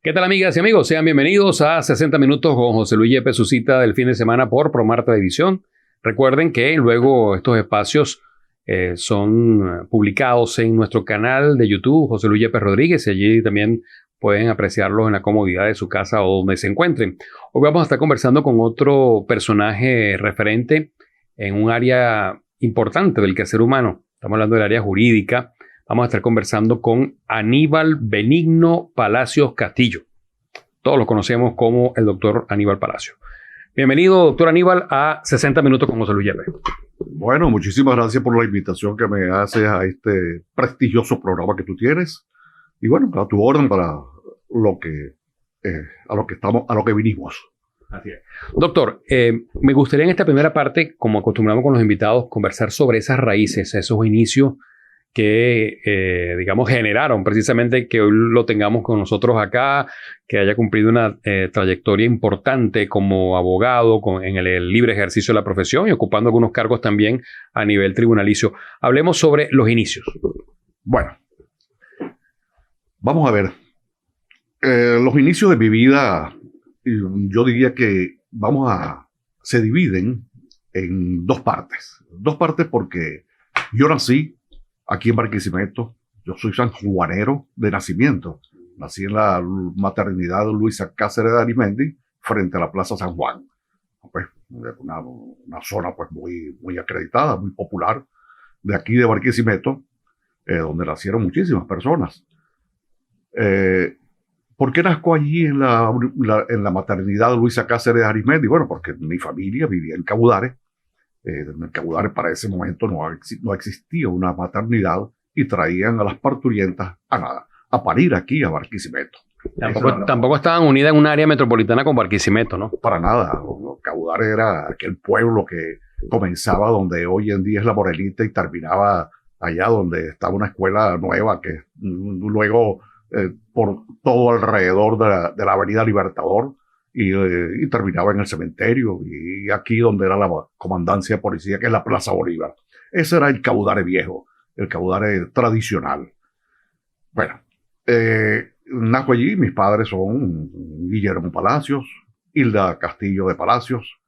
¿Qué tal, amigas y amigos? Sean bienvenidos a 60 Minutos con José Luis Yepes, su cita del fin de semana por Promar Televisión. Recuerden que luego estos espacios son publicados en nuestro canal de YouTube, José Luis Yepes Rodríguez, y allí también pueden apreciarlos en la comodidad de su casa o donde se encuentren. Hoy vamos a estar conversando con otro personaje referente en un área importante del quehacer humano. Estamos hablando del área jurídica. Vamos a estar conversando con Aníbal Benigno Palacios Castillo. Todos lo conocemos como el doctor Aníbal Palacios. Bienvenido, doctor Aníbal, a 60 Minutos con José Luis Yepes. Bueno, muchísimas gracias por la invitación que me haces a este prestigioso programa que tú tienes. Y bueno, a tu orden para lo que, a lo que vinimos. Así es. Doctor, me gustaría en esta primera parte, como acostumbramos con los invitados, conversar sobre esas raíces, esos inicios que, digamos, generaron precisamente que hoy lo tengamos con nosotros acá, que haya cumplido una trayectoria importante como abogado en el libre ejercicio de la profesión y ocupando algunos cargos también a nivel tribunalicio. Hablemos sobre los inicios. Bueno, vamos a ver. Los inicios de mi vida, yo diría que se dividen en dos partes. Dos partes porque yo nací aquí en Barquisimeto. Yo soy sanjuanero de nacimiento. Nací en la maternidad de Luisa Cáceres de Arismendi, frente a la Plaza San Juan. Pues, una zona pues, muy acreditada, muy popular, de aquí de Barquisimeto, donde nacieron muchísimas personas. ¿Por qué nazco allí en la maternidad de Luisa Cáceres de Arismendi? Bueno, porque mi familia vivía en Caudares. En Caudares para ese momento no existía una maternidad y traían a las parturientas a parir aquí a Barquisimeto. Tampoco estaban unidas en un área metropolitana con Barquisimeto, ¿no? Para nada. Caudares era aquel pueblo que comenzaba donde hoy en día es La Morenita y terminaba allá donde estaba una escuela nueva que luego por todo alrededor de la Avenida Libertador y terminaba en el cementerio y aquí donde era la comandancia de policía, que es la Plaza Bolívar. Ese era el Caudares viejo, el Caudares tradicional. Bueno, naco allí. Mis padres son Guillermo Palacios, Hilda Castillo de Palacios.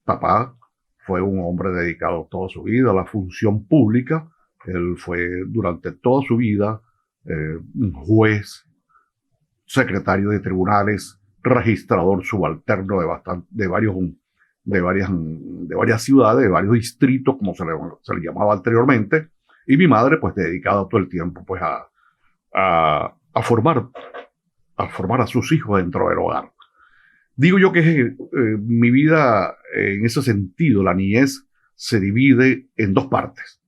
Papá fue un hombre dedicado toda su vida a la función pública. Él fue durante toda su vida un juez, secretario de tribunales, registrador subalterno de varias ciudades, de varios distritos, como se le llamaba anteriormente. Y mi madre, pues, dedicada todo el tiempo pues, a formar a sus hijos dentro del hogar. Digo yo que mi vida, en ese sentido, la niñez, se divide en dos partes.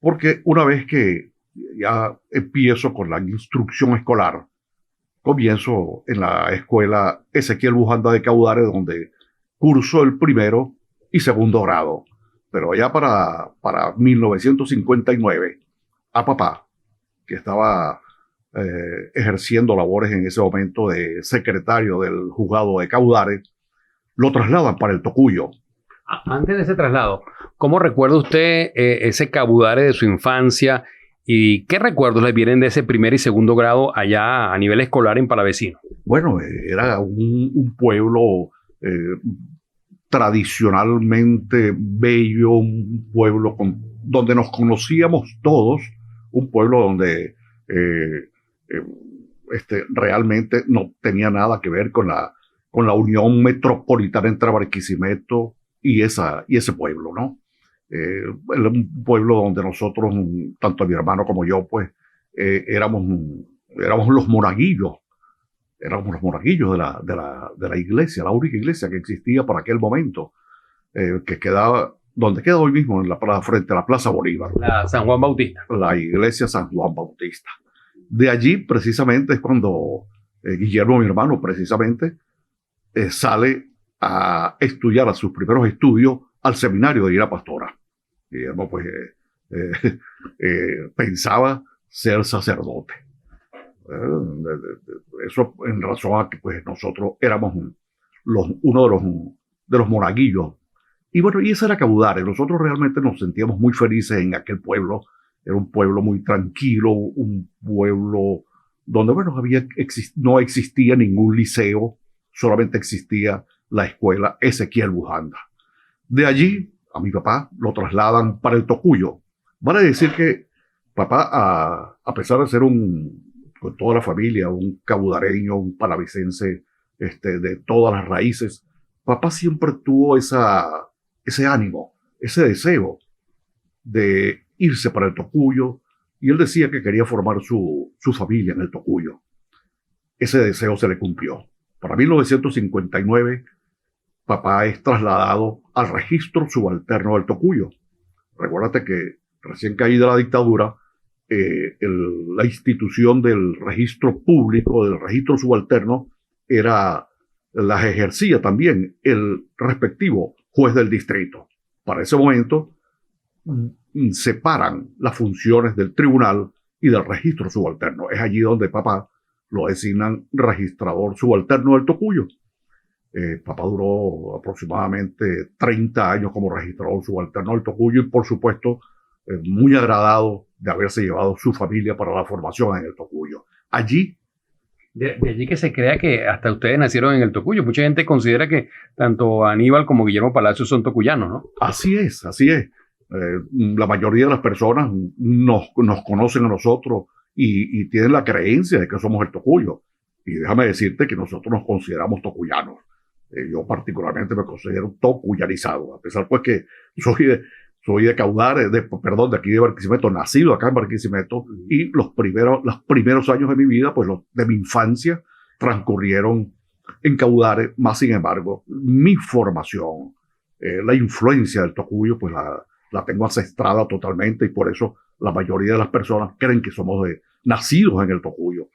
Porque una vez que ya empiezo con la instrucción escolar, comienzo en la escuela Ezequiel Bujanda de Caudares, donde curso el primero y segundo grado. Pero ya para 1959, a papá, que estaba ejerciendo labores en ese momento de secretario del juzgado de Caudares, lo trasladan para el Tocuyo. Antes de ese traslado, ¿cómo recuerda usted ese Caudares de su infancia? ¿Y qué recuerdos le vienen de ese primer y segundo grado allá a nivel escolar en Palavecino? Bueno, era un pueblo tradicionalmente bello, un pueblo donde nos conocíamos todos, un pueblo donde realmente no tenía nada que ver con la unión metropolitana entre Barquisimeto y ese pueblo, ¿no? Un pueblo donde nosotros, tanto mi hermano como yo, pues, éramos los monaguillos. Éramos los monaguillos de la iglesia, la única iglesia que existía para aquel momento, que quedaba, donde queda hoy mismo, frente a la Plaza Bolívar. La San Juan Bautista. La iglesia San Juan Bautista. De allí, precisamente, es cuando Guillermo, mi hermano, precisamente, sale a estudiar a sus primeros estudios al seminario de Ira Pastora. Guillermo, pues, pensaba ser sacerdote. Eso en razón a que pues, nosotros éramos uno de los monaguillos. Y bueno, y ese era Caudares. Nosotros realmente nos sentíamos muy felices en aquel pueblo. Era un pueblo muy tranquilo, un pueblo donde, bueno, no existía ningún liceo, solamente existía la escuela Ezequiel Bujanda. De allí, a mi papá lo trasladan para el Tocuyo. Vale decir que papá, a pesar de ser con toda la familia, un caudareño, un palavicense, de todas las raíces, papá siempre tuvo ese ánimo, ese deseo de irse para el Tocuyo, y él decía que quería formar su familia en el Tocuyo. Ese deseo se le cumplió. Para 1959, papá es trasladado al registro subalterno del Tocuyo. Recuérdate que recién caída la dictadura, la institución del registro público, del registro subalterno, las ejercía también el respectivo juez del distrito. Para ese momento, separan las funciones del tribunal y del registro subalterno. Es allí donde papá lo designan registrador subalterno del Tocuyo. Papá duró aproximadamente 30 años como registrador subalterno del Tocuyo y, por supuesto, muy agradado de haberse llevado su familia para la formación en el Tocuyo. Allí. De allí que se crea que hasta ustedes nacieron en el Tocuyo. Mucha gente considera que tanto Aníbal como Guillermo Palacio son tocuyanos, ¿no? Así es, así es. La mayoría de las personas nos conocen a nosotros y tienen la creencia de que somos el Tocuyo. Y déjame decirte que nosotros nos consideramos tocuyanos. Yo particularmente me considero tocuyanizado, a pesar pues que soy de Caudar, de aquí de Barquisimeto, nacido acá en Barquisimeto, y los primeros años de mi vida, pues de mi infancia, transcurrieron en Caudar. Más sin embargo, mi formación, la influencia del Tocuyo, pues la tengo ancestrada totalmente, y por eso la mayoría de las personas creen que somos nacidos en el Tocuyo.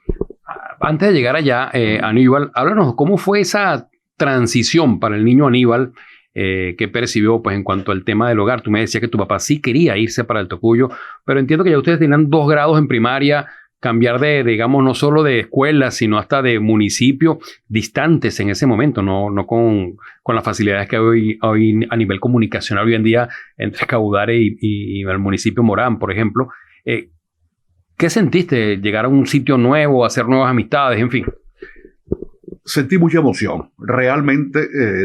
Antes de llegar allá, Aníbal, háblanos, ¿cómo fue esa transición para el niño Aníbal que percibió pues, en cuanto al tema del hogar? Tú me decías que tu papá sí quería irse para el Tocuyo, pero entiendo que ya ustedes tenían 2 grados en primaria, cambiar digamos, no solo de escuela, sino hasta de municipio, distantes en ese momento, no con las facilidades que hay hoy a nivel comunicacional hoy en día entre Caudare y el municipio Morán, por ejemplo. ¿Qué sentiste? ¿Llegar a un sitio nuevo, hacer nuevas amistades, en fin? Sentí mucha emoción. Realmente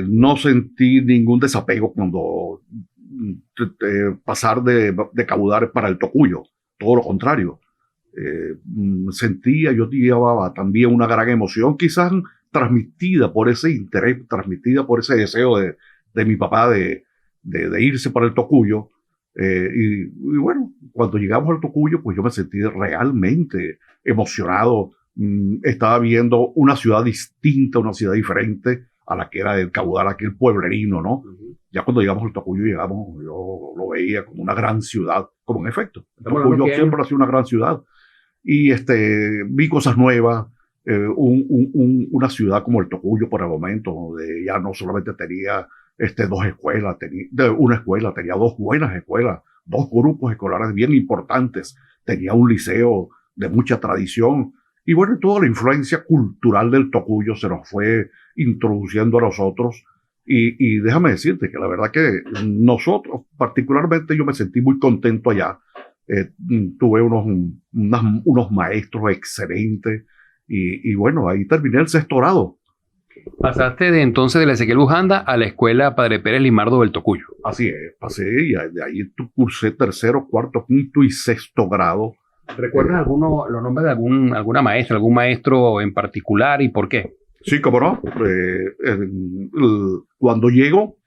no sentí ningún desapego cuando pasar de Caudare para el Tocuyo. Todo lo contrario. Yo llevaba también una gran emoción, quizás transmitida por ese interés, transmitida por ese deseo de mi papá de irse para el Tocuyo. Y bueno, cuando llegamos al Tocuyo, pues yo me sentí realmente emocionado. Estaba viendo una ciudad distinta, una ciudad diferente a la que era el Caudar, aquel pueblerino, ¿no? Uh-huh. Ya cuando llegamos al Tocuyo, yo lo veía como una gran ciudad, como en efecto. El Tocuyo siempre ha sido una gran ciudad. Y vi cosas nuevas, una ciudad como el Tocuyo por el momento, donde ya no solamente tenía 2 escuelas, tenía 2 buenas escuelas, 2 grupos escolares bien importantes, tenía un liceo de mucha tradición. Y bueno, toda la influencia cultural del Tocuyo se nos fue introduciendo a nosotros. Y déjame decirte que la verdad que nosotros, particularmente yo me sentí muy contento allá. Tuve unos maestros excelentes y bueno, ahí terminé el 6º grado. Pasaste entonces de la Ezequiel Bujanda a la escuela Padre Pérez Limardo del Tocuyo. Así es, pasé y de ahí cursé 3º, 4º, 5º y 6º grado. ¿Recuerdas los nombres de alguna maestra, algún maestro en particular y por qué? Sí, cómo no. Cuando llego,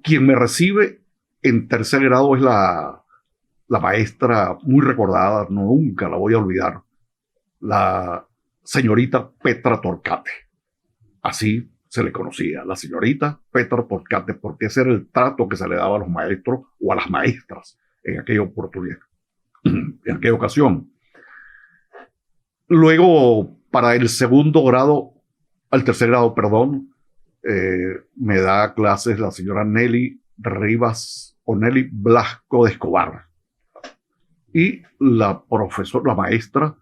quien me recibe en 3er grado es la maestra muy recordada, nunca la voy a olvidar, la señorita Petra Torcate. Así se le conocía, la señorita Petra Torcate, porque ese era el trato que se le daba a los maestros o a las maestras en aquella oportunidad. En aquella ocasión. Luego, para el 2º grado, al 3er grado, perdón, me da clases la señora Nelly Rivas o Nelly Blasco de Escobar y la maestra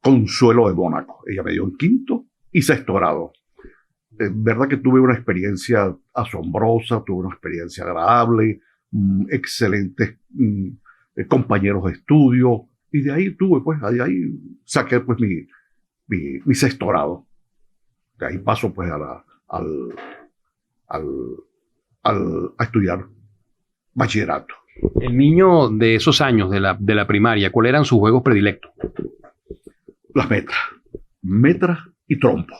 Consuelo de Mónaco. Ella me dio en 5º y 6º grado. Verdad que tuve una experiencia asombrosa, tuve una experiencia agradable, excelentes compañeros de estudio Y de ahí tuve, pues, ahí saqué pues mi sexto grado. De ahí paso pues a estudiar bachillerato. El niño de esos años de la primaria, ¿cuáles eran sus juegos predilectos? Las metras y trompo.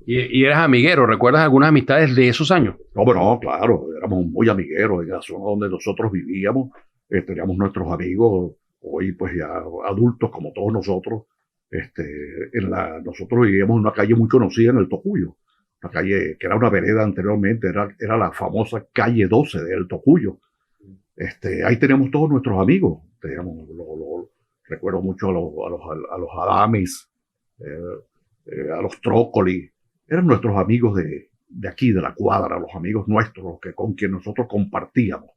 Y eras amiguero, ¿recuerdas algunas amistades de esos años? No, bueno, claro, éramos muy amigueros en la zona donde nosotros vivíamos. Teníamos nuestros amigos, hoy pues ya adultos como todos nosotros. Nosotros vivíamos en una calle muy conocida en el Tocuyo, una calle que era una vereda anteriormente, era la famosa calle 12 del Tocuyo. Ahí teníamos todos nuestros amigos, recuerdo mucho a los Adames, a los Trócoli, eran nuestros amigos de aquí, de la cuadra, los amigos nuestros, con quien nosotros compartíamos.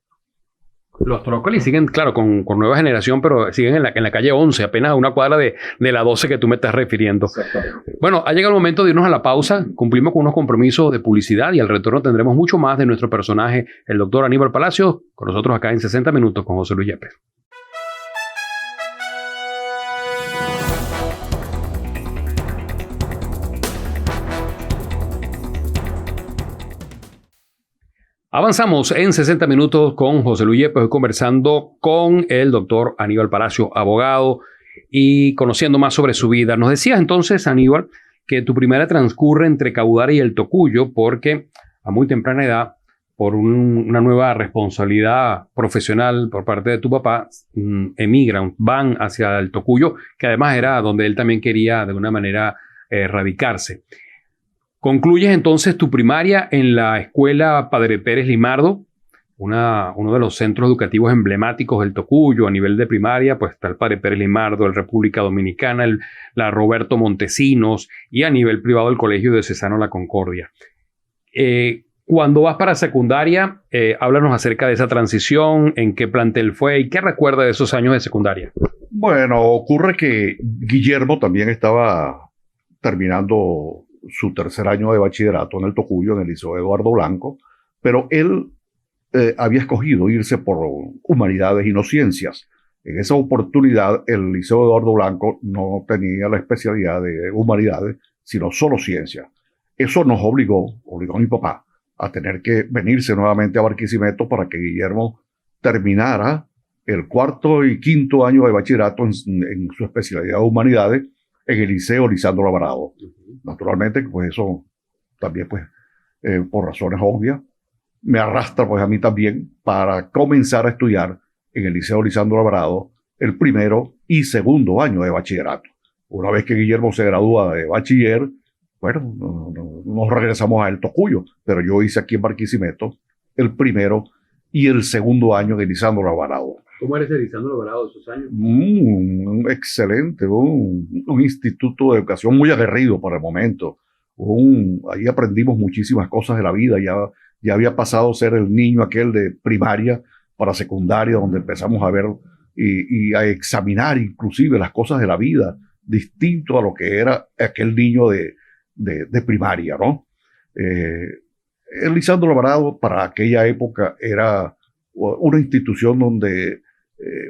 Los Trócoli siguen, claro, con nueva generación, pero siguen en la calle 11, apenas a una cuadra de la 12 que tú me estás refiriendo. Bueno, ha llegado el momento de irnos a la pausa. Cumplimos con unos compromisos de publicidad y al retorno tendremos mucho más de nuestro personaje, el doctor Aníbal Palacios, con nosotros acá en 60 Minutos con José Luis Yepes. Avanzamos en 60 minutos con José Luis Yepes, conversando con el doctor Aníbal Palacio, abogado, y conociendo más sobre su vida. Nos decías entonces, Aníbal, que tu primaria transcurre entre Caudara y el Tocuyo porque a muy temprana edad, por una nueva responsabilidad profesional por parte de tu papá, emigran, van hacia el Tocuyo, que además era donde él también quería de alguna manera radicarse. Concluyes entonces tu primaria en la escuela Padre Pérez Limardo, uno de los centros educativos emblemáticos del Tocuyo. A nivel de primaria, pues está el Padre Pérez Limardo, el República Dominicana, la Roberto Montesinos, y a nivel privado el Colegio Diocesano La Concordia. Cuando vas para secundaria, háblanos acerca de esa transición, en qué plantel fue y qué recuerda de esos años de secundaria. Bueno, ocurre que Guillermo también estaba terminando su tercer año de bachillerato en el Tocuyo, en el Liceo Eduardo Blanco, pero él había escogido irse por humanidades y no ciencias. En esa oportunidad, el Liceo Eduardo Blanco no tenía la especialidad de humanidades, sino solo ciencias. Eso nos obligó a mi papá a tener que venirse nuevamente a Barquisimeto para que Guillermo terminara el cuarto y quinto año de bachillerato en su especialidad de humanidades en el Liceo Lisandro Alvarado. Naturalmente, pues eso también, pues, por razones obvias, me arrastra pues a mí también para comenzar a estudiar en el Liceo Lisandro Alvarado el primero y segundo año de bachillerato. Una vez que Guillermo se gradúa de bachiller, bueno, nos regresamos a El Tocuyo, pero yo hice aquí en Barquisimeto el primero y el segundo año de Lisandro Alvarado. ¿Cómo eres de Lisandro Alvarado de esos años? Excelente, un instituto de educación muy aguerrido para el momento. Ahí aprendimos muchísimas cosas de la vida. Ya había pasado a ser el niño aquel de primaria para secundaria, donde empezamos a ver y a examinar inclusive las cosas de la vida, distinto a lo que era aquel niño de primaria, ¿no? El Lisandro Alvarado para aquella época era una institución donde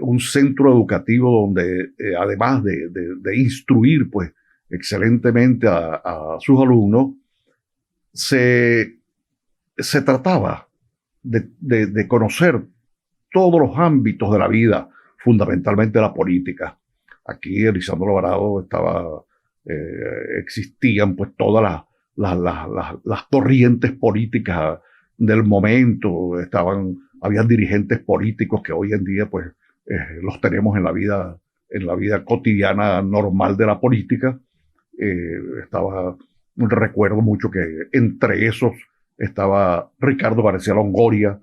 un centro educativo donde además de instruir pues excelentemente a sus alumnos, se trataba de conocer todos los ámbitos de la vida, fundamentalmente la política. Aquí en Lisandro Alvarado existían pues todas las corrientes políticas del momento, habían dirigentes políticos que hoy en día pues los tenemos en la vida cotidiana normal de la política. Recuerdo mucho que entre esos estaba Ricardo García Longoria,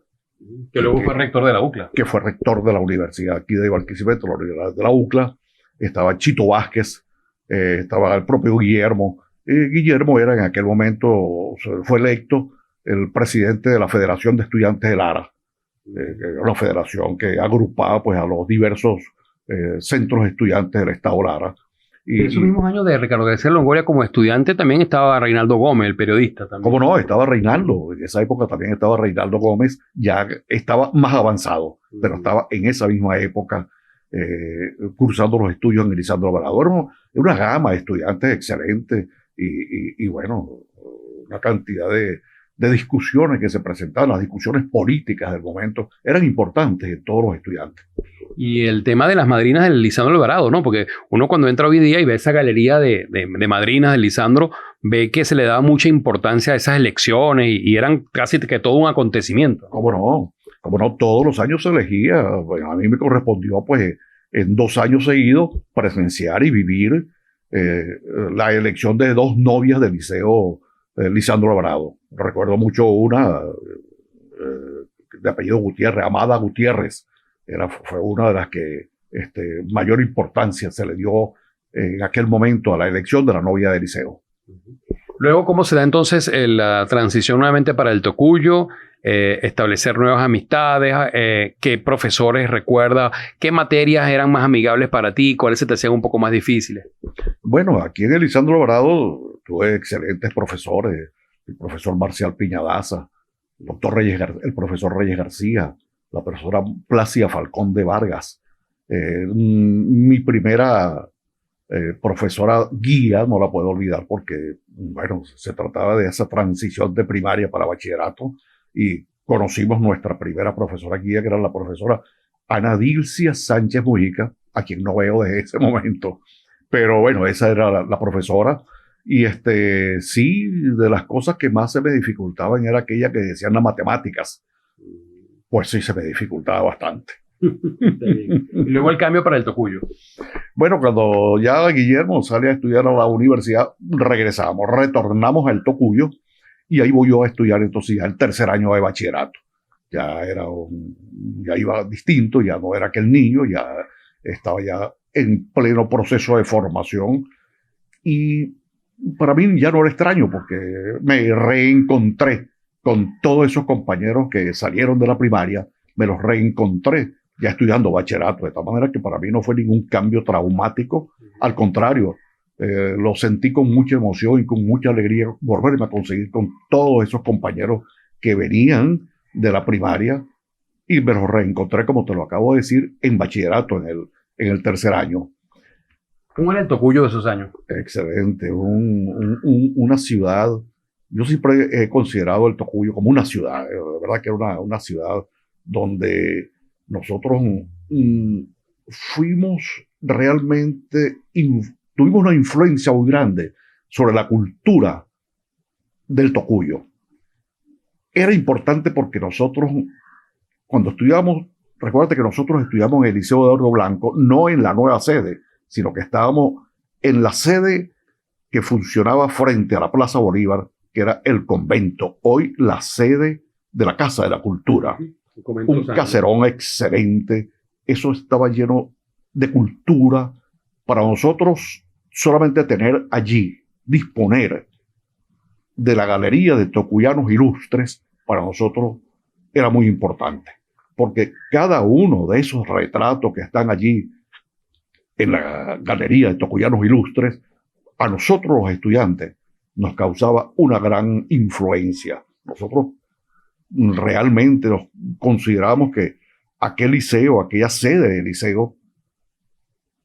que luego fue rector de la UCLA. Que fue rector de la universidad aquí de Barquisimeto, la Universidad de la UCLA. Estaba Chito Vázquez, estaba el propio Guillermo. Guillermo era en aquel momento, fue electo el presidente de la Federación de Estudiantes de Lara, una federación que agrupaba pues, a los diversos centros estudiantes del Estado Lara. Y en esos mismos años de Ricardo García Longoria como estudiante también estaba Reinaldo Gómez, el periodista también. ¿Cómo no? Estaba Reinaldo. En esa época también estaba Reinaldo Gómez. Ya estaba más avanzado, pero estaba en esa misma época. cursando los estudios en Lisandro Alvarado. Era una gama de estudiantes excelentes y bueno, una cantidad de discusiones que se presentaban, las discusiones políticas del momento, eran importantes en todos los estudiantes. Y el tema de las madrinas del Lisandro Alvarado, ¿no? Porque uno cuando entra hoy día y ve esa galería de madrinas del Lisandro, ve que se le daba mucha importancia a esas elecciones y eran casi que todo un acontecimiento. ¿Cómo no? Como no, todos los años se elegía. Bueno, a mí me correspondió, pues, en 2 años seguidos, presenciar y vivir la elección de 2 novias del liceo Lisandro Alvarado. Recuerdo mucho una de apellido Gutiérrez, Amada Gutiérrez. Fue una de las que mayor importancia se le dio en aquel momento a la elección de la novia del liceo. Luego, ¿cómo se da entonces la transición nuevamente para el Tocuyo? Establecer nuevas amistades, qué profesores recuerda, qué materias eran más amigables para ti, cuáles se te hacían un poco más difíciles. Bueno, aquí en el Lisandro Alvarado tuve excelentes profesores, el profesor Marcial Piñadaza, el profesor Reyes García, la profesora Plácida Falcón de Vargas. Mi primera profesora guía, no la puedo olvidar porque, bueno, se trataba de esa transición de primaria para bachillerato y conocimos nuestra primera profesora guía, que era la profesora Ana Dilcia Sánchez Mujica, a quien no veo desde ese momento. Pero bueno, esa era la profesora. Y sí, de las cosas que más se me dificultaban era aquella que decían las matemáticas. Pues sí, se me dificultaba bastante. Y luego el cambio para el Tocuyo. Bueno, cuando ya Guillermo sale a estudiar a la universidad, retornamos al Tocuyo y ahí voy yo a estudiar entonces ya el 3er año de bachillerato. Ya iba distinto, ya no era aquel niño, ya estaba ya en pleno proceso de formación y para mí ya no era extraño porque me reencontré con todos esos compañeros que salieron de la primaria, me los reencontré ya estudiando bachillerato, de tal manera que para mí no fue ningún cambio traumático, al contrario, lo sentí con mucha emoción y con mucha alegría volverme a conseguir con todos esos compañeros que venían de la primaria y me los reencontré, como te lo acabo de decir, en bachillerato en el 3er año. ¿Cómo era el Tocuyo de esos años? Excelente, una ciudad. Yo siempre he considerado el Tocuyo como una ciudad, de verdad que era una ciudad donde nosotros fuimos realmente, tuvimos una influencia muy grande sobre la cultura del Tocuyo. Era importante porque nosotros, cuando estudiábamos, recuerda que nosotros estudiamos en el Liceo de Eduardo Blanco, no en la nueva sede, sino que estábamos en la sede que funcionaba frente a la Plaza Bolívar, que era el convento, hoy la sede de la Casa de la Cultura. Un caserón excelente, eso estaba lleno de cultura. Para nosotros, solamente tener allí, disponer de la galería de tocuyanos ilustres, para nosotros era muy importante, porque cada uno de esos retratos que están allí en la galería de tocuyanos ilustres, a nosotros los estudiantes nos causaba una gran influencia. Nosotros realmente nos consideramos que aquel liceo, aquella sede del liceo,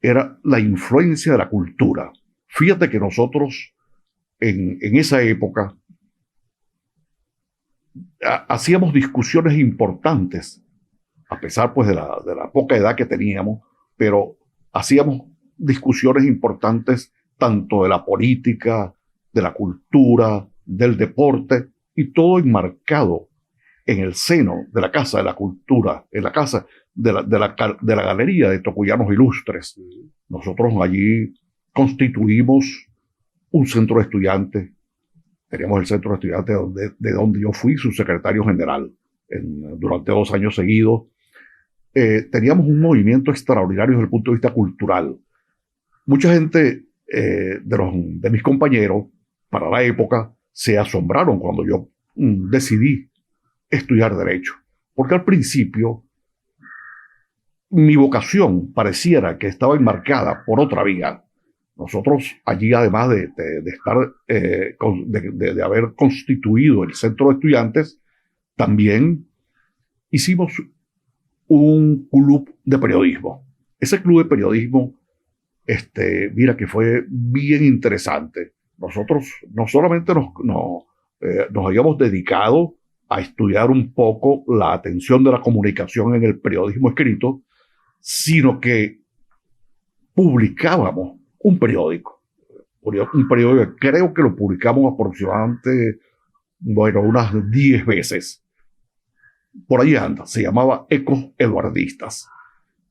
era la influencia de la cultura. Fíjate que nosotros en esa época hacíamos discusiones importantes, a pesar pues de la poca edad que teníamos, pero hacíamos discusiones importantes tanto de la política, de la cultura, del deporte, y todo enmarcado en el seno de la Casa de la Cultura, en la casa de la Galería de Tocuyanos Ilustres. Nosotros allí constituimos un centro de estudiantes. Teníamos el centro de estudiantes de donde yo fui su secretario general durante 2 años seguidos. Teníamos un movimiento extraordinario desde el punto de vista cultural. Mucha gente de mis compañeros para la época se asombraron cuando yo decidí estudiar Derecho, porque al principio mi vocación pareciera que estaba enmarcada por otra vía. Nosotros allí, además de haber constituido el centro de estudiantes, también hicimos un club de periodismo. ese club de periodismo, mira que fue bien interesante. Nosotros no solamente nos habíamos dedicado a estudiar un poco la atención de la comunicación en el periodismo escrito, sino que publicábamos un periódico. Un periódico que creo que lo publicamos aproximadamente, bueno, unas 10 veces. Por ahí anda, se llamaba Ecos Eduardistas.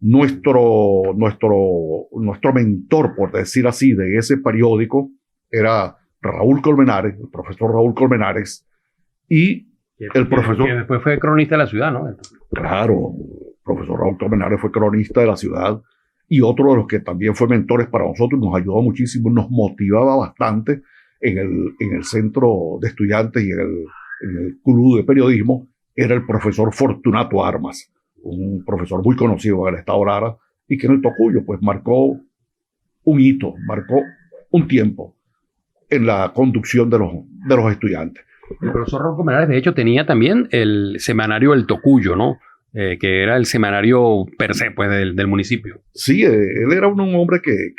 Nuestro mentor, por decir así, de ese periódico era Raúl Colmenares, el profesor Raúl Colmenares, y el profesor... Que después fue cronista de la ciudad, ¿no? Claro, el profesor Raúl Colmenares fue cronista de la ciudad y otro de los que también fue mentores para nosotros, nos ayudó muchísimo, nos motivaba bastante en el centro de estudiantes y en el club de periodismo, era el profesor Fortunato Armas, un profesor muy conocido en el estado Lara y que en el Tocuyo pues marcó un hito, marcó un tiempo en la conducción de los estudiantes. El profesor Raúl Colmenares, de hecho, tenía también el semanario El Tocuyo, ¿no? Que era el semanario per se, pues, del municipio. Sí, él era un hombre que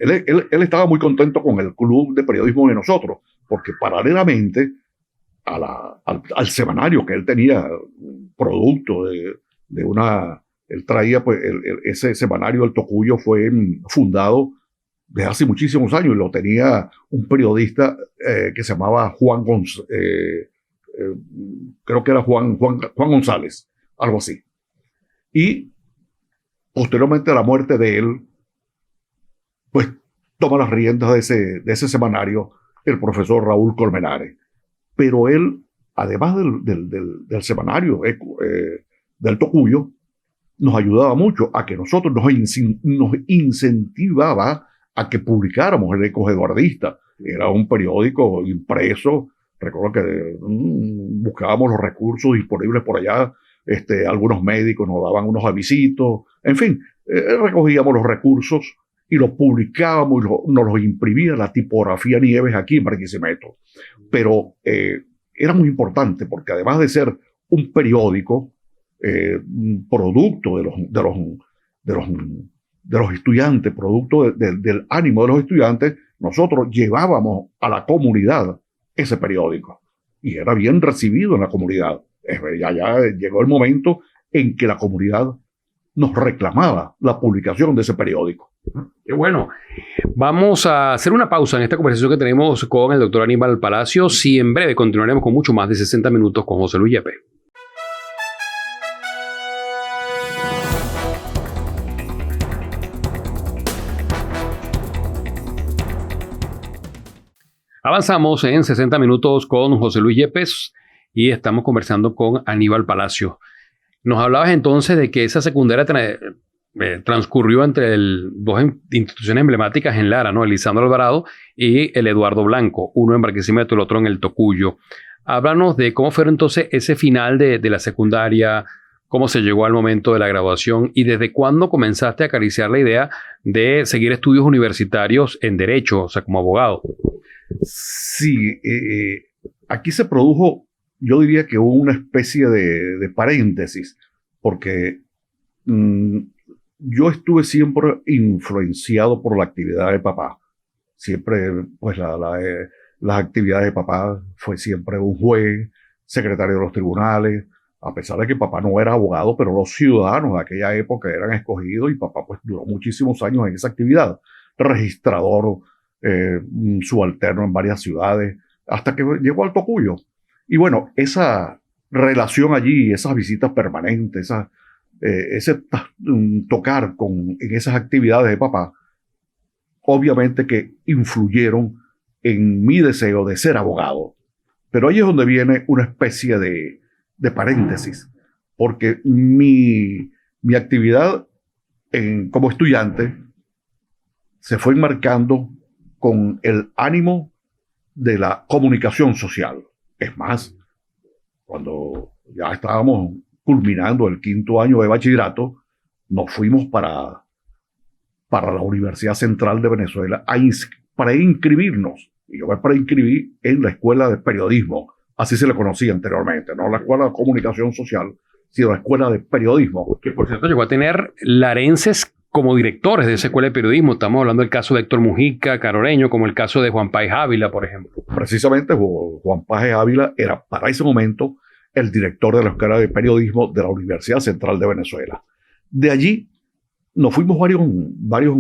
él estaba muy contento con el club de periodismo de nosotros, porque paralelamente al semanario que él tenía, producto de una... Él traía, pues, ese semanario, El Tocuyo, fue fundado desde hace muchísimos años y lo tenía un periodista que se llamaba Juan González, creo que era Juan González, algo así. Y posteriormente a la muerte de él, pues toma las riendas de ese semanario el profesor Raúl Colmenares. Pero él, además del semanario del Tocuyo, nos ayudaba mucho a que nosotros nos incentivaba a que publicáramos el Ecos Eduardista. Era un periódico impreso. Recuerdo que buscábamos los recursos disponibles por allá. Algunos médicos nos daban unos avisitos. En fin, recogíamos los recursos y los publicábamos y nos los imprimía la tipografía Nieves aquí en Barquisimeto. Pero era muy importante porque además de ser un periódico, producto de los estudiantes, producto del ánimo de los estudiantes, nosotros llevábamos a la comunidad ese periódico y era bien recibido en la comunidad. Ya llegó el momento en que la comunidad nos reclamaba la publicación de ese periódico. Qué bueno. Vamos a hacer una pausa en esta conversación que tenemos con el doctor Aníbal Palacios y en breve continuaremos con mucho más de 60 minutos con José Luis Yepes. Avanzamos en 60 minutos con José Luis Yepes y estamos conversando con Aníbal Palacios. Nos hablabas entonces de que esa secundaria transcurrió entre dos instituciones emblemáticas en Lara, ¿no? El Lisandro Alvarado y el Eduardo Blanco, uno en Barquisimeto, el otro en el Tocuyo. Háblanos de cómo fue entonces ese final de la secundaria, cómo se llegó al momento de la graduación y desde cuándo comenzaste a acariciar la idea de seguir estudios universitarios en Derecho, o sea, como abogado. Sí, aquí se produjo, yo diría que hubo una especie de paréntesis, porque yo estuve siempre influenciado por la actividad de papá. Siempre, pues, las actividades de papá fue siempre un juez, secretario de los tribunales, a pesar de que papá no era abogado, pero los ciudadanos de aquella época eran escogidos y papá, pues, duró muchísimos años en esa actividad. Registrador, subalterno en varias ciudades, hasta que llegó al Tocuyo. Y bueno, esa relación allí, esas visitas permanentes, ese tocar en esas actividades de papá, obviamente que influyeron en mi deseo de ser abogado. Pero ahí es donde viene una especie de paréntesis, porque mi actividad como estudiante se fue enmarcando con el ánimo de la comunicación social. Es más, cuando ya estábamos culminando el 5º año de bachillerato, nos fuimos para la Universidad Central de Venezuela para inscribirnos. Y yo me preinscribí en la Escuela de Periodismo, así se le conocía anteriormente, no la Escuela de Comunicación Social, sino la Escuela de Periodismo. Que por cierto llegó a tener larenses como directores de esa escuela de periodismo. Estamos hablando del caso de Héctor Mujica, Caroreño, como el caso de Juan Páez Ávila, por ejemplo. Precisamente Juan Páez Ávila era para ese momento el director de la Escuela de Periodismo de la Universidad Central de Venezuela. De allí nos fuimos varios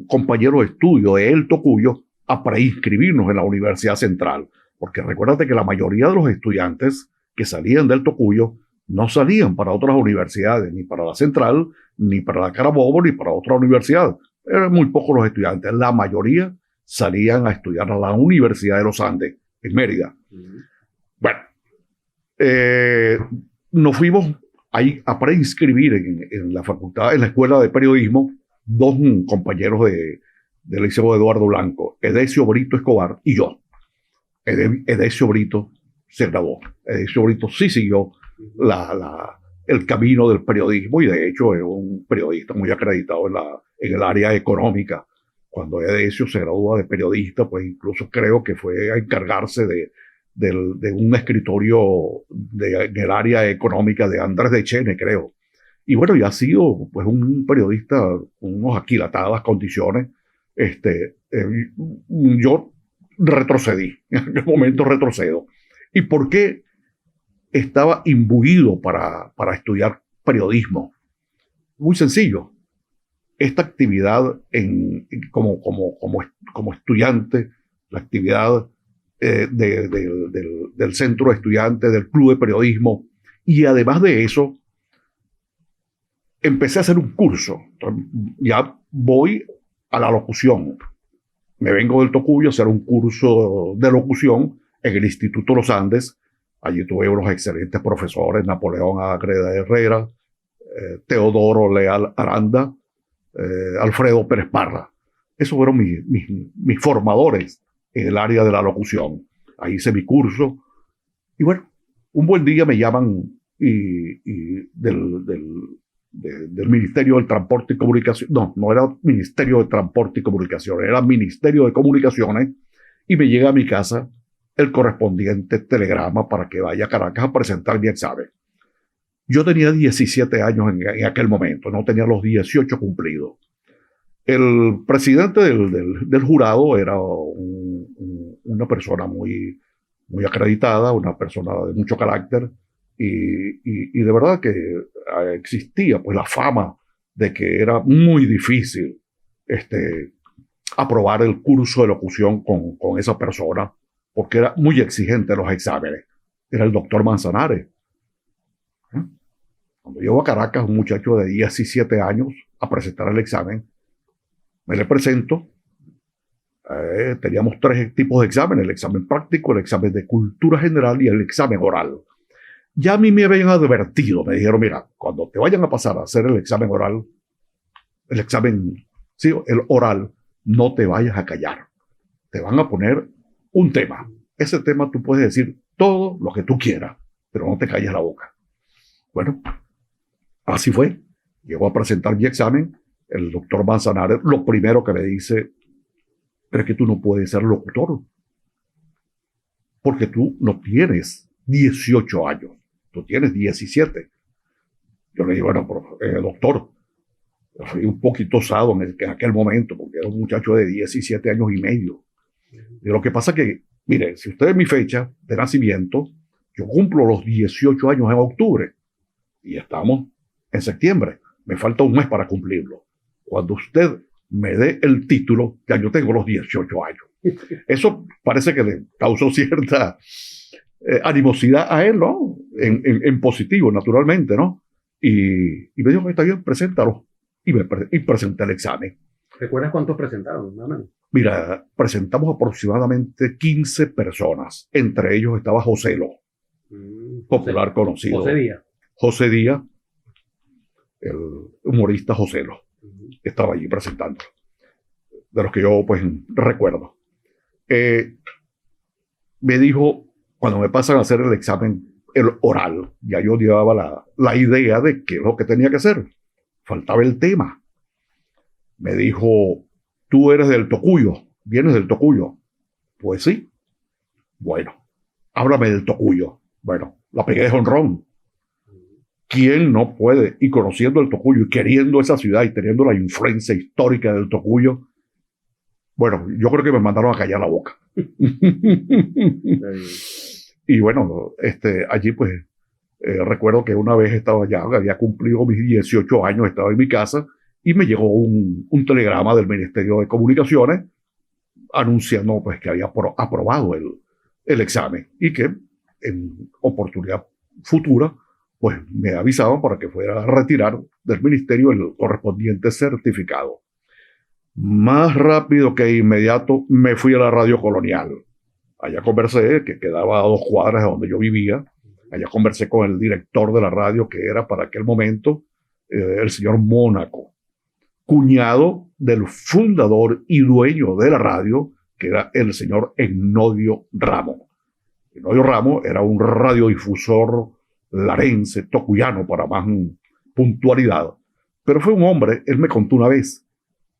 compañeros de estudio de El Tocuyo a preinscribirnos en la Universidad Central, porque recuérdate que la mayoría de los estudiantes que salían del Tocuyo no salían para otras universidades, ni para la Central, ni para la Carabobo, ni para otra universidad. Eran muy pocos los estudiantes. La mayoría salían a estudiar a la Universidad de los Andes, en Mérida. Bueno, nos fuimos ahí a preinscribir en la facultad, en la Escuela de Periodismo, dos compañeros del Liceo Eduardo Blanco, Edesio Brito Escobar y yo. Edesio Brito se graduó. Edesio Brito sí siguió el camino del periodismo y de hecho es un periodista muy acreditado en el área económica. Cuando Edesio se gradúa de periodista, pues incluso creo que fue a encargarse de un escritorio en el área económica de Andrés de Chene, creo. Y bueno, ya ha sido pues un periodista con unas aquilatadas condiciones. Yo retrocedí, en aquel momento retrocedo. ¿Y por qué estaba imbuido para estudiar periodismo? Muy sencillo. Esta actividad como estudiante, la actividad del centro de estudiantes, del club de periodismo, y además de eso, empecé a hacer un curso. Entonces, ya voy a la locución. Me vengo del Tocuyo a hacer un curso de locución en el Instituto Los Andes. Allí tuve unos excelentes profesores, Napoleón Agreda Herrera, Teodoro Leal Aranda, Alfredo Pérez Parra. Esos fueron mis formadores en el área de la locución. Ahí hice mi curso. Y bueno, un buen día me llaman del Ministerio del Transporte y Comunicación. No era Ministerio de Transporte y Comunicaciones, era Ministerio de Comunicaciones, y me llega a mi casa el correspondiente telegrama para que vaya a Caracas a presentar mi examen. Yo tenía 17 años en aquel momento, no tenía los 18 cumplidos. El presidente del jurado era una persona muy acreditada, una persona de mucho carácter, y de verdad que existía pues la fama de que era muy difícil aprobar el curso de locución con esa persona, porque era muy exigente en los exámenes. Era el doctor Manzanares. Cuando llego a Caracas, un muchacho de 17 años a presentar el examen, me le presento. Teníamos 3 tipos de exámenes: el examen práctico, el examen de cultura general y el examen oral. Ya a mí me habían advertido, me dijeron: mira, cuando te vayan a pasar a hacer el examen oral, el oral, no te vayas a callar. Te van a poner un tema. Ese tema tú puedes decir todo lo que tú quieras, pero no te calles la boca. Bueno, así fue. Llegó a presentar mi examen. El doctor Manzanares, lo primero que me dice: pero es que tú no puedes ser locutor, porque tú no tienes 18 años, tú tienes 17. Yo le digo: bueno, doctor, yo fui un poquito osado en aquel momento, porque era un muchacho de 17 años y medio. Y lo que pasa es que, mire, si usted es mi fecha de nacimiento, yo cumplo los 18 años en octubre, y estamos en septiembre. Me falta un mes para cumplirlo. Cuando usted me dé el título, ya yo tengo los 18 años. Eso parece que le causó cierta animosidad a él, ¿no? En positivo, naturalmente, ¿no? Y me dijo: está bien, preséntalo. Y presenté el examen. ¿Recuerdas cuántos presentaron, mamá? Mira, presentamos aproximadamente 15 personas. Entre ellos estaba Joselo, popular conocido. José Díaz, el humorista Joselo, estaba allí presentando, de los que yo pues recuerdo. Me dijo, cuando me pasan a hacer el examen, el oral, ya yo llevaba la idea de qué es lo que tenía que hacer. Faltaba el tema. Me dijo: tú eres del Tocuyo, vienes del Tocuyo. Pues sí. Bueno, háblame del Tocuyo. Bueno, la pegué de jonrón. ¿Quién no puede? Y conociendo el Tocuyo y queriendo esa ciudad y teniendo la influencia histórica del Tocuyo, bueno, yo creo que me mandaron a callar la boca. Y bueno, allí pues recuerdo que una vez estaba ya, había cumplido mis 18 años, estaba en mi casa y me llegó un telegrama del Ministerio de Comunicaciones anunciando pues que había aprobado el examen y que en oportunidad futura pues me avisaban para que fuera a retirar del ministerio el correspondiente certificado. Más rápido que inmediato me fui a la Radio Colonial. Allá conversé, que quedaba a 2 cuadras de donde yo vivía. Allá conversé con el director de la radio, que era para aquel momento el señor Mónaco, cuñado del fundador y dueño de la radio, que era el señor Egnodio Ramos. Egnodio Ramos era un radiodifusor larense, tocuyano, para más puntualidad. Pero fue un hombre, él me contó una vez,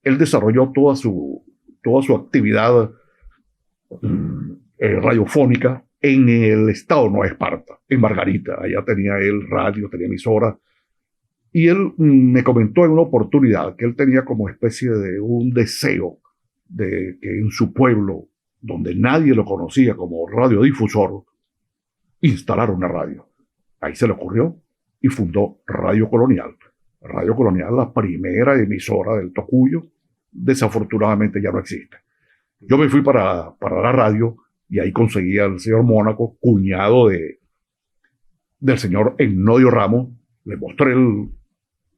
él desarrolló toda su actividad radiofónica en el estado de Nueva Esparta, en Margarita. Allá tenía él radio, tenía emisora. Y él me comentó en una oportunidad que él tenía como especie de un deseo de que en su pueblo, donde nadie lo conocía como radiodifusor, instalar una radio. Ahí se le ocurrió y fundó Radio Colonial. Radio Colonial, la primera emisora del Tocuyo, desafortunadamente ya no existe. Yo me fui para la radio y ahí conseguí al señor Mónaco, cuñado del señor Egnodio Ramos. Le mostré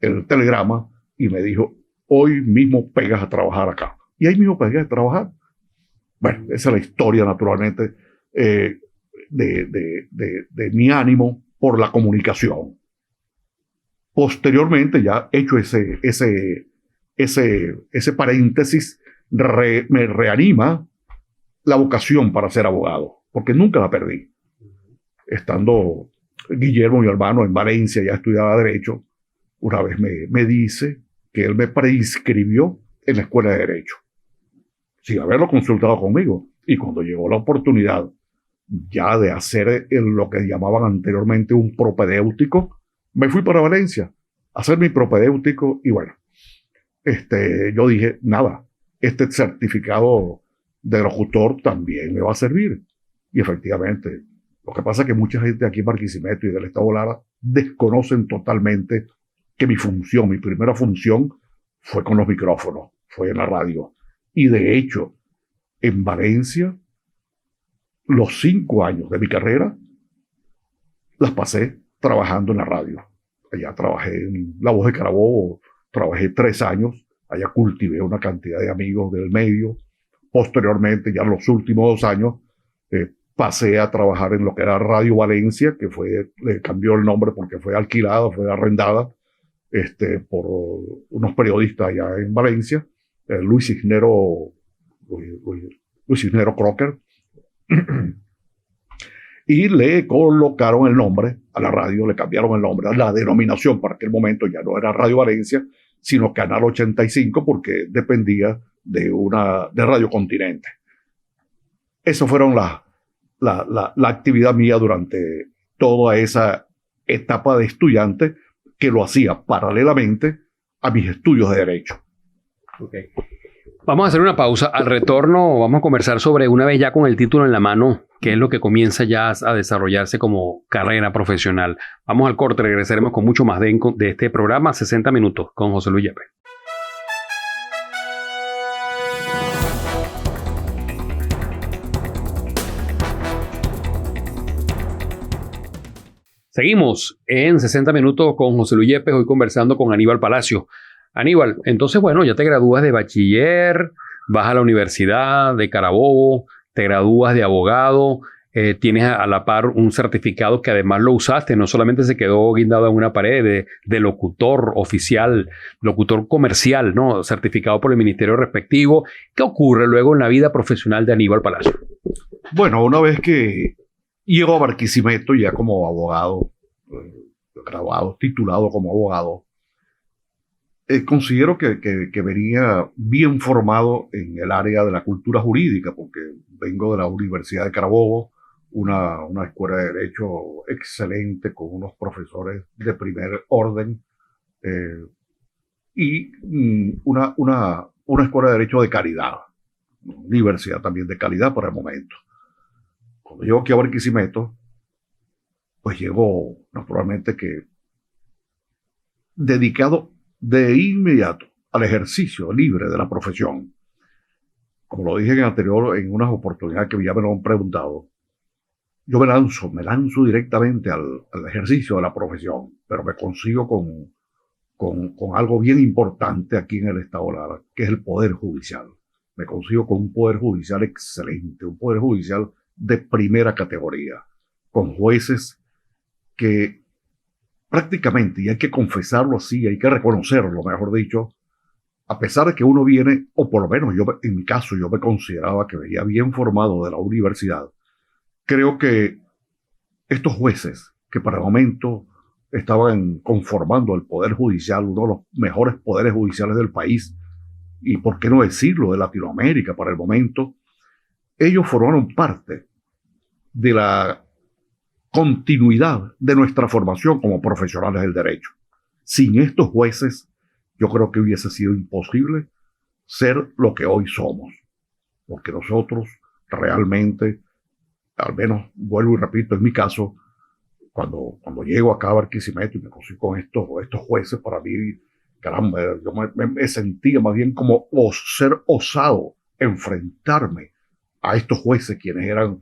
el telegrama y me dijo, hoy mismo pegas a trabajar acá. Y ahí mismo pegué a trabajar. Bueno, esa es la historia, naturalmente, de mi ánimo por la comunicación. Posteriormente, ya hecho ese paréntesis, me reanima la vocación para ser abogado, porque nunca la perdí. Estando Guillermo, mi hermano, en Valencia, ya estudiaba Derecho, una vez me dice que él me preinscribió en la Escuela de Derecho, sin haberlo consultado conmigo. Y cuando llegó la oportunidad ya de hacer lo que llamaban anteriormente un propedéutico, me fui para Valencia a hacer mi propedéutico y bueno, yo dije, nada, este certificado de locutor también me va a servir. Y efectivamente, lo que pasa es que mucha gente aquí en Barquisimeto y del estado Lara desconocen totalmente que mi primera función fue con los micrófonos, fue en la radio. Y de hecho, en Valencia, los 5 años de mi carrera las pasé trabajando en la radio. Allá trabajé en La Voz de Carabobo, trabajé 3 años, allá cultivé una cantidad de amigos del medio. Posteriormente, ya en los últimos 2 años, pasé a trabajar en lo que era Radio Valencia, que le cambió el nombre porque fue alquilada, fue arrendada por unos periodistas allá en Valencia, Luis Cisnero Crocker, y le colocaron el nombre a la radio, le cambiaron el nombre, la denominación para aquel momento ya no era Radio Valencia, sino Canal 85, porque dependía de Radio Continente. Eso fueron la actividad mía durante toda esa etapa de estudiante, que lo hacía paralelamente a mis estudios de Derecho. Okay. Vamos a hacer una pausa. Al retorno vamos a conversar sobre, una vez ya con el título en la mano, qué es lo que comienza ya a desarrollarse como carrera profesional. Vamos al corte, regresaremos con mucho más de este programa 60 Minutos con José Luis Yepes. Seguimos en 60 Minutos con José Luis Yepes, hoy conversando con Aníbal Palacio. Aníbal, entonces, bueno, ya te gradúas de bachiller, vas a la Universidad de Carabobo, te gradúas de abogado, tienes a la par un certificado que además lo usaste, no solamente se quedó guindado en una pared, de locutor oficial, locutor comercial, ¿no? Certificado por el ministerio respectivo. ¿Qué ocurre luego en la vida profesional de Aníbal Palacio? Bueno, una vez que llego a Barquisimeto ya como abogado, graduado, titulado como abogado, considero que venía bien formado en el área de la cultura jurídica, porque vengo de la Universidad de Carabobo, una escuela de derecho excelente con unos profesores de primer orden eh, y una escuela de derecho de calidad, universidad también de calidad para el momento. Cuando llego aquí a Barquisimeto, pues llego naturalmente que dedicado de inmediato al ejercicio libre de la profesión. Como lo dije en unas oportunidades que ya me lo han preguntado, yo me lanzo directamente al ejercicio de la profesión, pero me consigo con algo bien importante aquí en el Estado Lara, que es el Poder Judicial. Me consigo con un Poder Judicial excelente, un Poder Judicial de primera categoría, con jueces que prácticamente, y hay que confesarlo así, hay que reconocerlo, mejor dicho, a pesar de que uno viene, o por lo menos yo, en mi caso, yo me consideraba que venía bien formado de la universidad, creo que estos jueces que para el momento estaban conformando el Poder Judicial, uno de los mejores poderes judiciales del país, y por qué no decirlo, de Latinoamérica para el momento, ellos formaron parte de la continuidad de nuestra formación como profesionales del derecho. Sin estos jueces, yo creo que hubiese sido imposible ser lo que hoy somos, porque nosotros realmente, al menos vuelvo y repito, en mi caso, cuando llego acá a Barquisimeto y me consigo con estos jueces, para mí, caramba, yo me sentía más bien como ser osado enfrentarme a estos jueces, quienes eran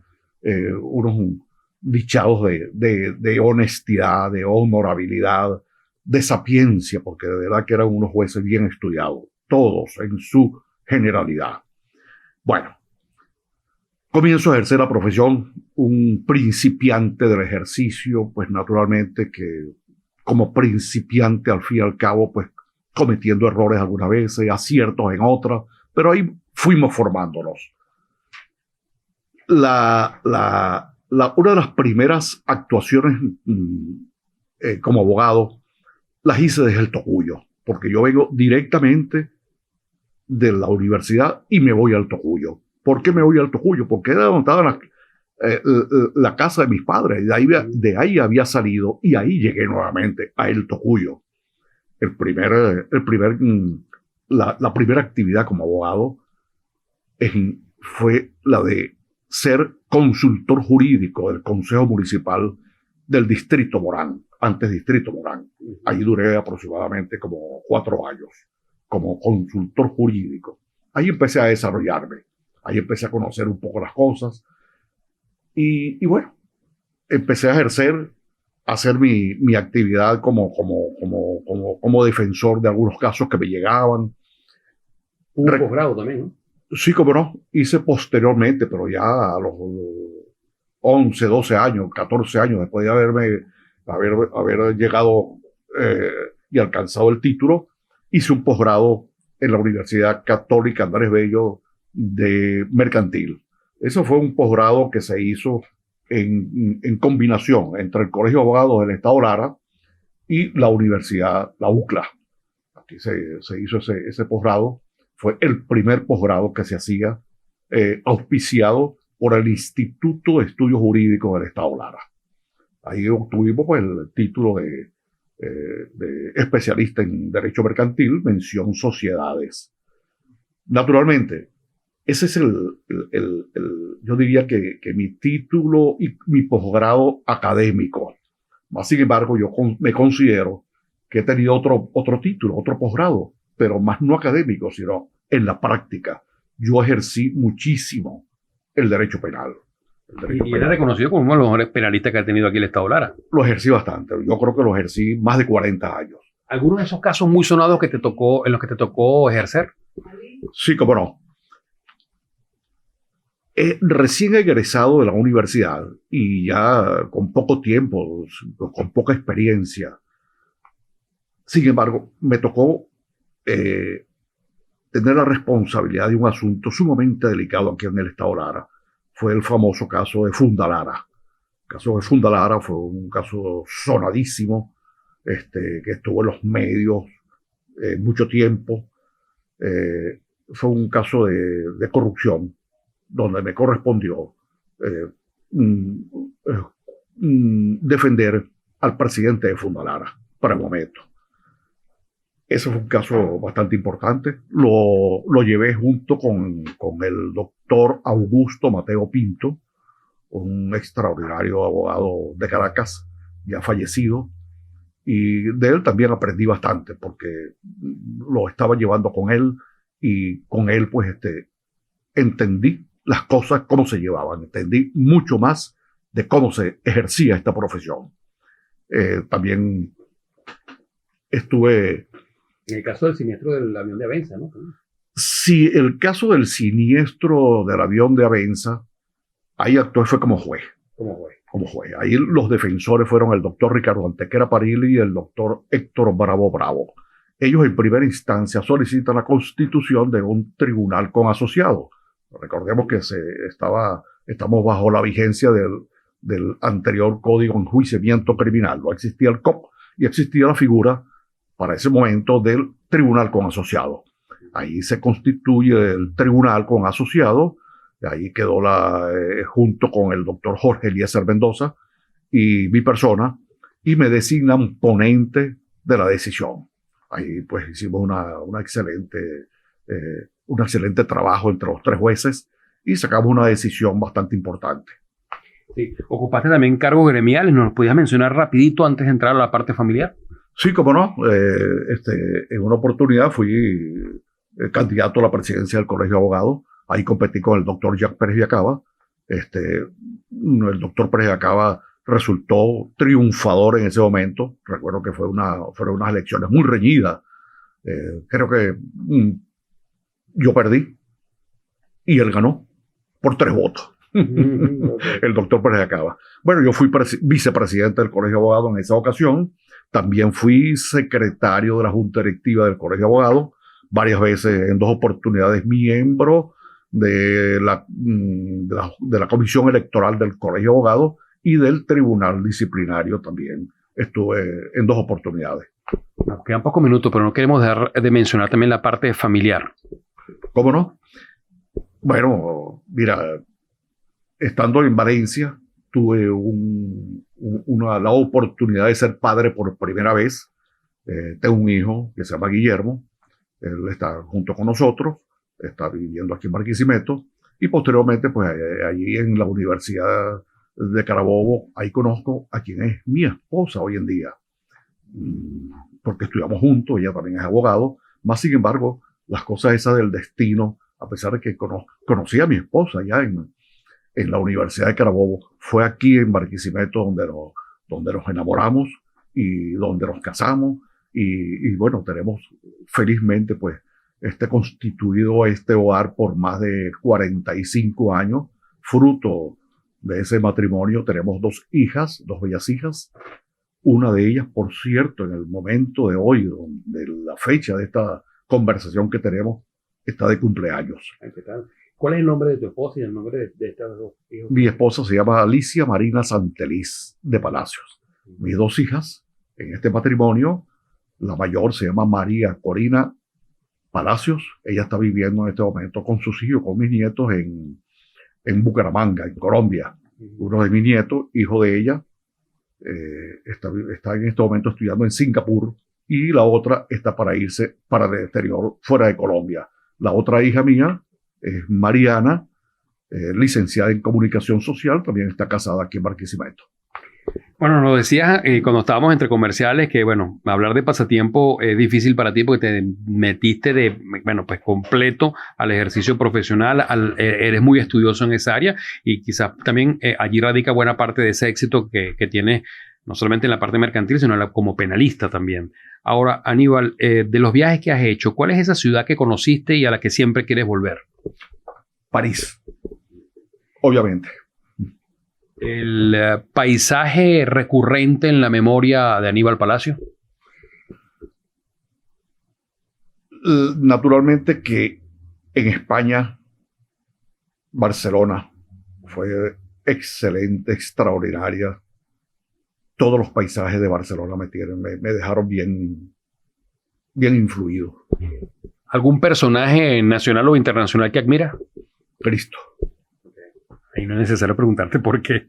unos dichados de honestidad, de honorabilidad, de sapiencia, porque de verdad que eran unos jueces bien estudiados, todos en su generalidad. Bueno, comienzo a ejercer la profesión, un principiante del ejercicio, pues naturalmente que como principiante al fin y al cabo, pues cometiendo errores algunas veces, aciertos en otras, pero ahí fuimos formándonos. Una de las primeras actuaciones como abogado las hice desde el Tocuyo, porque yo vengo directamente de la universidad y me voy al Tocuyo. ¿Por qué me voy al Tocuyo? Porque era donde estaba la casa de mis padres, de ahí había salido y ahí llegué nuevamente a El Tocuyo. La primera actividad como abogado fue la de ser consultor jurídico del Consejo Municipal del Distrito Morán, antes Distrito Morán. Ahí duré aproximadamente como 4 años como consultor jurídico. Ahí empecé a desarrollarme, ahí empecé a conocer un poco las cosas y bueno, empecé a ejercer, a hacer mi actividad como defensor de algunos casos que me llegaban. Un posgrado también, ¿no? Sí, como no, hice posteriormente, pero ya a los 11, 12 años, 14 años después de haber llegado y alcanzado el título, hice un posgrado en la Universidad Católica Andrés Bello de Mercantil. Eso fue un posgrado que se hizo en combinación entre el Colegio de Abogados del Estado Lara y la Universidad, la UCLA. Aquí se hizo ese posgrado. Fue el primer posgrado que se hacía auspiciado por el Instituto de Estudios Jurídicos del Estado Lara. Ahí obtuvimos pues, el título de especialista en Derecho Mercantil, mención Sociedades. Naturalmente, ese es yo diría que mi título y mi posgrado académico. Sin embargo, yo me considero que he tenido otro título, otro posgrado, pero más no académico, sino en la práctica. Yo ejercí muchísimo el derecho penal. Y era reconocido como uno de los mejores penalistas que ha tenido aquí el Estado Lara. Lo ejercí bastante. Yo creo que lo ejercí más de 40 años. ¿Algunos de esos casos muy sonados en los que te tocó ejercer? Sí, cómo no. Recién egresado de la universidad y ya con poco tiempo, con poca experiencia. Sin embargo, me tocó tener la responsabilidad de un asunto sumamente delicado aquí en el Estado Lara. Fue el famoso caso de Fundalara. El caso de Fundalara fue un caso sonadísimo, que estuvo en los medios mucho tiempo. Fue un caso de corrupción donde me correspondió mm, defender al presidente de Fundalara para el momento. Ese fue un caso bastante importante. Lo llevé junto con el doctor Augusto Mateo Pinto, un extraordinario abogado de Caracas, ya fallecido, y de él también aprendí bastante porque lo estaba llevando con él y con él pues entendí las cosas, cómo se llevaban, entendí mucho más de cómo se ejercía esta profesión. También estuve... En el caso del siniestro del avión de Avenza, ¿no? Sí, el caso del siniestro del avión de Avenza, ahí actué fue como juez. Como juez. Ahí los defensores fueron el doctor Ricardo Antequera Parili y el doctor Héctor Bravo Bravo. Ellos en primera instancia solicitan la constitución de un tribunal con asociados. Recordemos que estamos bajo la vigencia del anterior Código de Enjuiciamiento Criminal. No existía el COP y existía la figura para ese momento del tribunal con asociados. Ahí se constituye el tribunal con asociados. Ahí quedó junto con el doctor Jorge Eliezer Mendoza y mi persona, y me designan ponente de la decisión. Ahí pues hicimos un excelente trabajo entre los tres jueces y sacamos una decisión bastante importante. Sí. Ocupaste también cargos gremiales, ¿nos los podías mencionar rapidito antes de entrar a la parte familiar? Sí, cómo no. En una oportunidad fui candidato a la presidencia del Colegio de Abogados. Ahí competí con el doctor Jack Pérez de Acaba. El doctor Pérez de Acaba resultó triunfador en ese momento. Recuerdo que fueron unas elecciones muy reñidas. Creo que yo perdí y él ganó por 3 votos. Okay. El doctor Pérez de Acaba. Bueno, yo fui vicepresidente del Colegio de Abogados en esa ocasión. También fui secretario de la Junta Directiva del Colegio de Abogados. Varias veces, en 2 oportunidades, miembro de la Comisión Electoral del Colegio de Abogados y del Tribunal Disciplinario también. Estuve en 2 oportunidades. Nos quedan pocos minutos, pero no queremos dejar de mencionar también la parte familiar. ¿Cómo no? Bueno, mira, estando en Valencia, tuve la oportunidad de ser padre por primera vez. Tengo un hijo que se llama Guillermo. Él está junto con nosotros, está viviendo aquí en Barquisimeto, y posteriormente, pues allí en la Universidad de Carabobo, ahí conozco a quien es mi esposa hoy en día, porque estudiamos juntos, ella también es abogado, más sin embargo, las cosas esas del destino, a pesar de que conocí a mi esposa ya en la Universidad de Carabobo, fue aquí en Barquisimeto donde nos enamoramos y donde nos casamos. Y bueno, tenemos felizmente pues constituido este hogar por más de 45 años, fruto de ese matrimonio. Tenemos 2 hijas, 2 bellas hijas. Una de ellas, por cierto, en el momento de hoy, de la fecha de esta conversación que tenemos, está de cumpleaños. ¿Qué tal? ¿Cuál es el nombre de tu esposa y el nombre de estas 2 hijas? Mi esposa se llama Alicia Marina Santeliz de Palacios. Mis 2 hijas en este matrimonio, la mayor se llama María Corina Palacios. Ella está viviendo en este momento con sus hijos, con mis nietos en Bucaramanga, en Colombia. Uno de mis nietos, hijo de ella, está en este momento estudiando en Singapur, y la otra está para irse para el exterior, fuera de Colombia. La otra hija mía es Mariana, licenciada en Comunicación Social, también está casada aquí en Barquisimeto. Bueno, nos decías cuando estábamos entre comerciales que, bueno, hablar de pasatiempo es difícil para ti porque te metiste pues completo al ejercicio profesional, eres muy estudioso en esa área y quizás también allí radica buena parte de ese éxito que tienes, no solamente en la parte mercantil, sino como penalista también. Ahora, Aníbal, de los viajes que has hecho, ¿cuál es esa ciudad que conociste y a la que siempre quieres volver? París, obviamente. ¿El paisaje recurrente en la memoria de Aníbal Palacio? Naturalmente que en España, Barcelona fue excelente, extraordinaria. Todos los paisajes de Barcelona me dejaron bien influido. ¿Algún personaje nacional o internacional que admira? Cristo. Y no es necesario preguntarte por qué.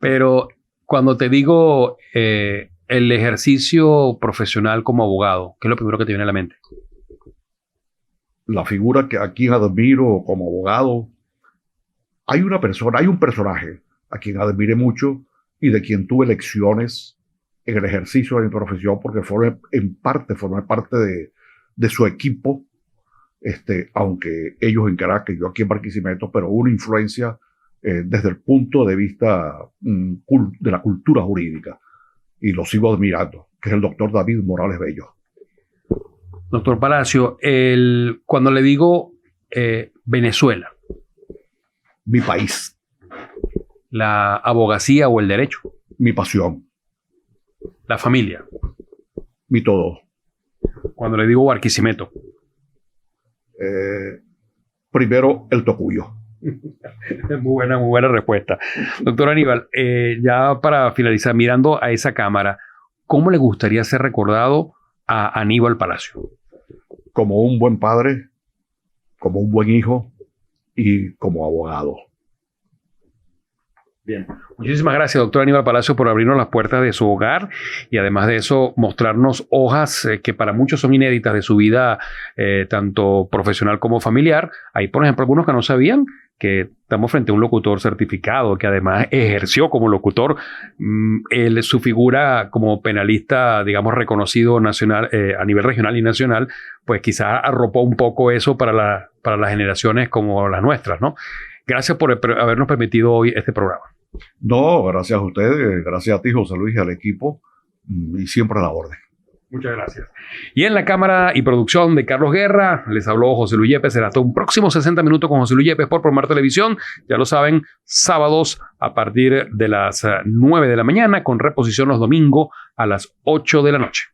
Pero cuando te digo el ejercicio profesional como abogado, ¿qué es lo primero que te viene a la mente? La figura que a quien admiro como abogado, hay un personaje a quien admiré mucho y de quien tuve lecciones en el ejercicio de mi profesión, porque formé parte de su equipo, aunque ellos en Caracas y yo aquí en Barquisimeto, pero una influencia desde el punto de vista de la cultura jurídica, y lo sigo admirando, que es el doctor David Morales Bello. Doctor Palacio, cuando le digo Venezuela, Mi país, la abogacía o el derecho, mi pasión, la familia. mi todo. Cuando le digo Barquisimeto, Primero, el tocuyo. muy buena respuesta. Doctor Aníbal, ya para finalizar, mirando a esa cámara, ¿cómo le gustaría ser recordado a Aníbal Palacio? Como un buen padre, como un buen hijo y como abogado. Bien. Muchísimas gracias, doctor Aníbal Palacio, por abrirnos las puertas de su hogar y además de eso mostrarnos hojas que para muchos son inéditas de su vida, tanto profesional como familiar. Hay, por ejemplo, algunos que no sabían que estamos frente a un locutor certificado que además ejerció como locutor. Su figura como penalista, digamos, reconocido nacional, a nivel regional y nacional, pues quizás arropó un poco eso para las generaciones como las nuestras, ¿no? Gracias por habernos permitido hoy este programa. No, gracias a ustedes, gracias a ti, José Luis, y al equipo, y siempre a la orden. Muchas gracias. Y en la cámara y producción de Carlos Guerra, les habló José Luis Yepes. Será hasta un próximo 60 minutos con José Luis Yepes por Promar Televisión. Ya lo saben, sábados a partir de las 9 de la mañana, con reposición los domingos a las 8 de la noche.